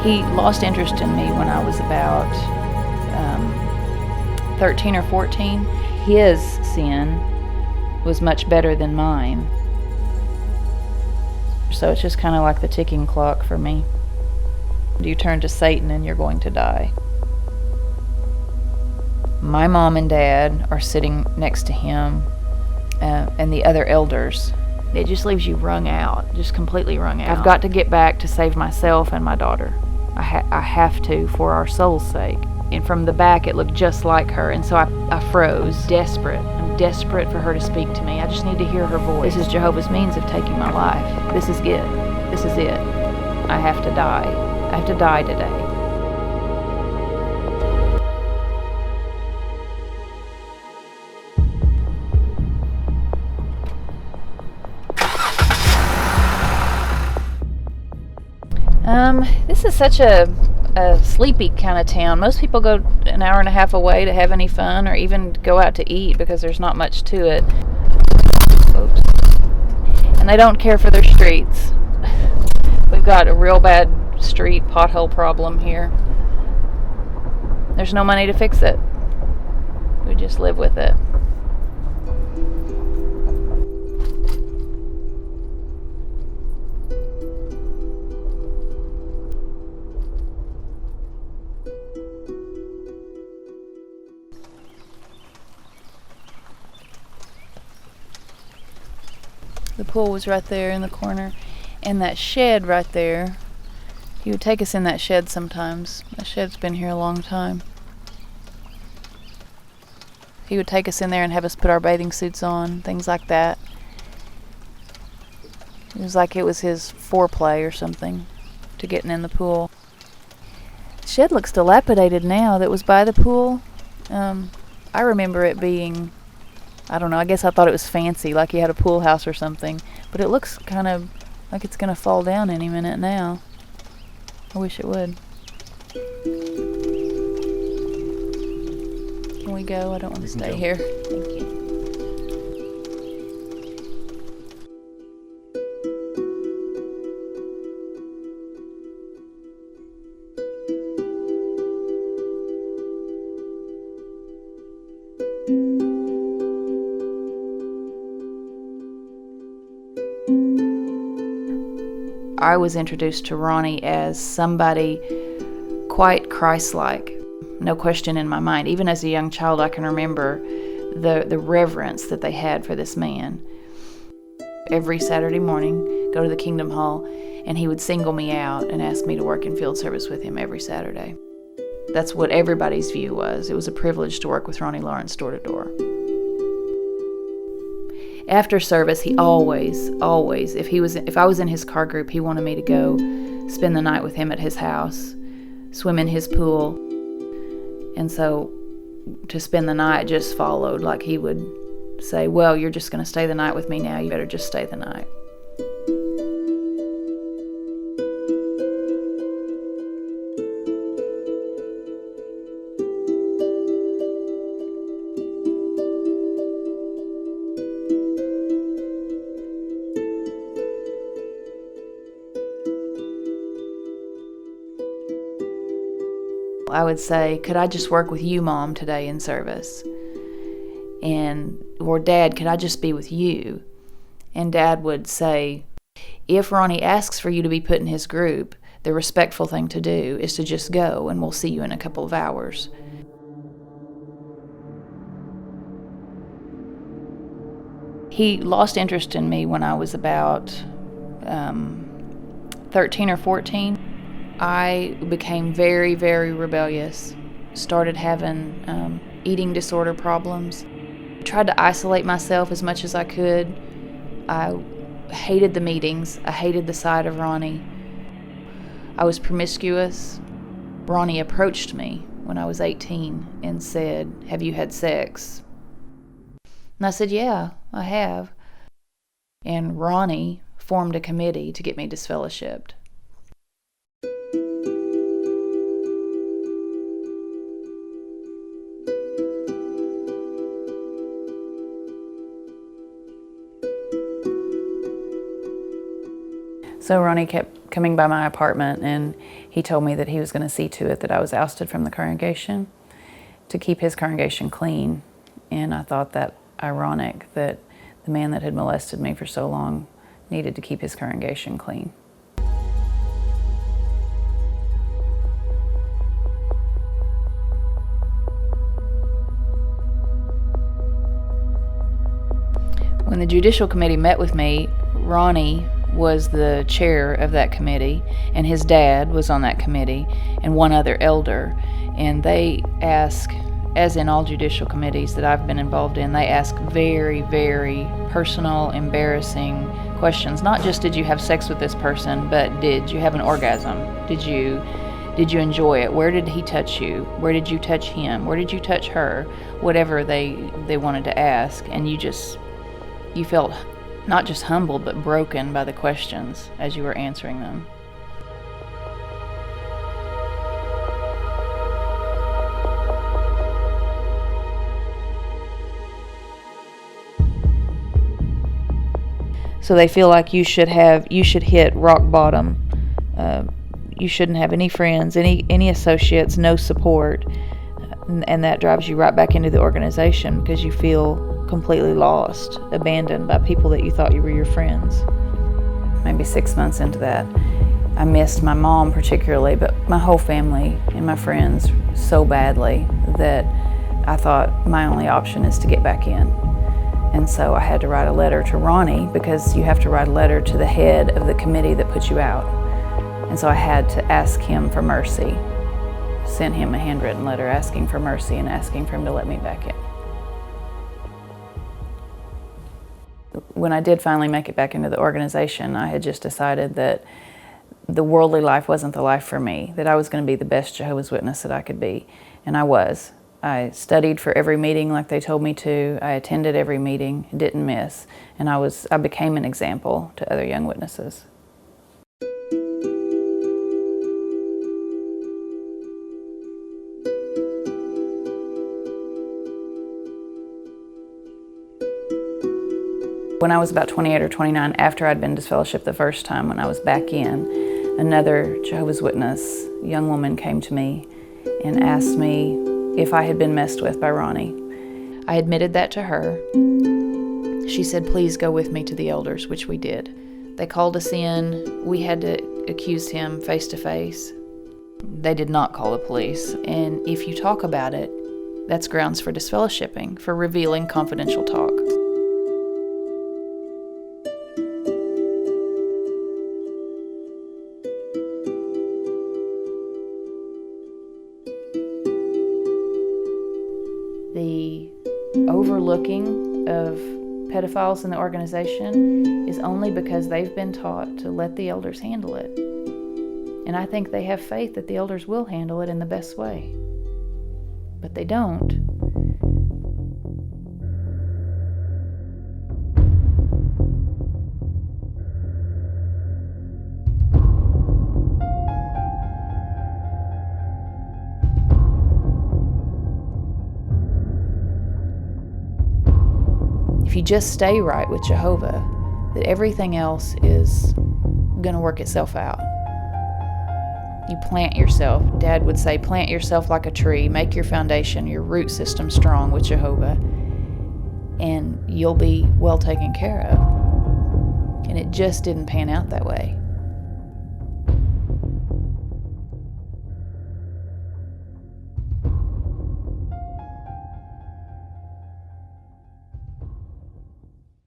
He lost interest in me when I was about 13 or 14. His sin was much better than mine. So it's just kind of like the ticking clock for me. You turn to Satan and you're going to die. My mom and dad are sitting next to him and the other elders. It just leaves you wrung out, just completely wrung out. I've got to get back to save myself and my daughter. I have to, for our soul's sake. And from the back, it looked just like her, and so I froze, desperate. I'm desperate for her to speak to me. I just need to hear her voice. This is Jehovah's means of taking my life. This is it. This is it. I have to die. I have to die today. This is such a sleepy kind of town. Most people go an hour and a half away to have any fun or even go out to eat because there's not much to it. Oops. And they don't care for their streets. We've got a real bad street pothole problem here. There's no money to fix it. We just live with it. The pool was right there in the corner, and that shed right there, he would take us in that shed sometimes. That shed's been here a long time. He would take us in there and have us put our bathing suits on, things like that. It was like it was his foreplay or something to getting in the pool. The shed looks dilapidated now that was by the pool. I remember it being, I don't know, I guess I thought it was fancy, like he had a pool house or something. But it looks kind of like it's going to fall down any minute now. I wish it would. Can we go? I don't want to stay here. Thank you. I was introduced to Ronnie as somebody quite Christ-like, no question in my mind. Even as a young child, I can remember the reverence that they had for this man. Every Saturday morning, go to the Kingdom Hall, and he would single me out and ask me to work in field service with him every Saturday. That's what everybody's view was. It was a privilege to work with Ronnie Lawrence door to door. After service, he always, if I was in his car group, he wanted me to go spend the night with him at his house, swim in his pool. And so to spend the night just followed. Like he would say, well, you're just going to stay the night with me now. You better just stay the night. I would say, could I just work with you, Mom, today in service? Or Dad, could I just be with you? And Dad would say, if Ronnie asks for you to be put in his group, the respectful thing to do is to just go, and we'll see you in a couple of hours. He lost interest in me when I was about 13 or 14. I became very, very rebellious, started having eating disorder problems, tried to isolate myself as much as I could. I hated the meetings. I hated the sight of Ronnie. I was promiscuous. Ronnie approached me when I was 18 and said, "Have you had sex?" And I said, "Yeah, I have." And Ronnie formed a committee to get me disfellowshipped. So Ronnie kept coming by my apartment, and he told me that he was going to see to it that I was ousted from the congregation to keep his congregation clean. And I thought that ironic that the man that had molested me for so long needed to keep his congregation clean. When the judicial committee met with me, Ronnie was the chair of that committee, and his dad was on that committee, and one other elder. And they ask, as in all judicial committees that I've been involved in, they ask very, very personal, embarrassing questions. Not just did you have sex with this person, but did you have an orgasm? Did you enjoy it? Where did he touch you? Where did you touch him? Where did you touch her? Whatever they wanted to ask. And you felt not just humbled, but broken by the questions as you were answering them. So they feel like you should hit rock bottom. You shouldn't have any friends, any associates, no support, and that drives you right back into the organization because you feel completely lost, abandoned by people that you thought you were your friends. Maybe 6 months into that, I missed my mom particularly, but my whole family and my friends so badly that I thought my only option is to get back in. And so I had to write a letter to Ronnie, because you have to write a letter to the head of the committee that put you out. And so I had to ask him for mercy, sent him a handwritten letter asking for mercy and asking for him to let me back in. When I did finally make it back into the organization, I had just decided that the worldly life wasn't the life for me, that I was going to be the best Jehovah's Witness that I could be. And I was. I studied for every meeting like they told me to. I attended every meeting, didn't miss. And I became an example to other young witnesses. When I was about 28 or 29, after I'd been disfellowshipped the first time, when I was back in, another Jehovah's Witness young woman came to me and asked me if I had been messed with by Ronnie. I admitted that to her. She said, please go with me to the elders, which we did. They called us in. We had to accuse him face to face. They did not call the police. And if you talk about it, that's grounds for disfellowshipping, for revealing confidential talk. The overlooking of pedophiles in the organization is only because they've been taught to let the elders handle it. And I think they have faith that the elders will handle it in the best way. But they don't. If you just stay right with Jehovah, that everything else is going to work itself out. You plant yourself. Dad would say, plant yourself like a tree, make your foundation, your root system strong with Jehovah, and you'll be well taken care of. And it just didn't pan out that way.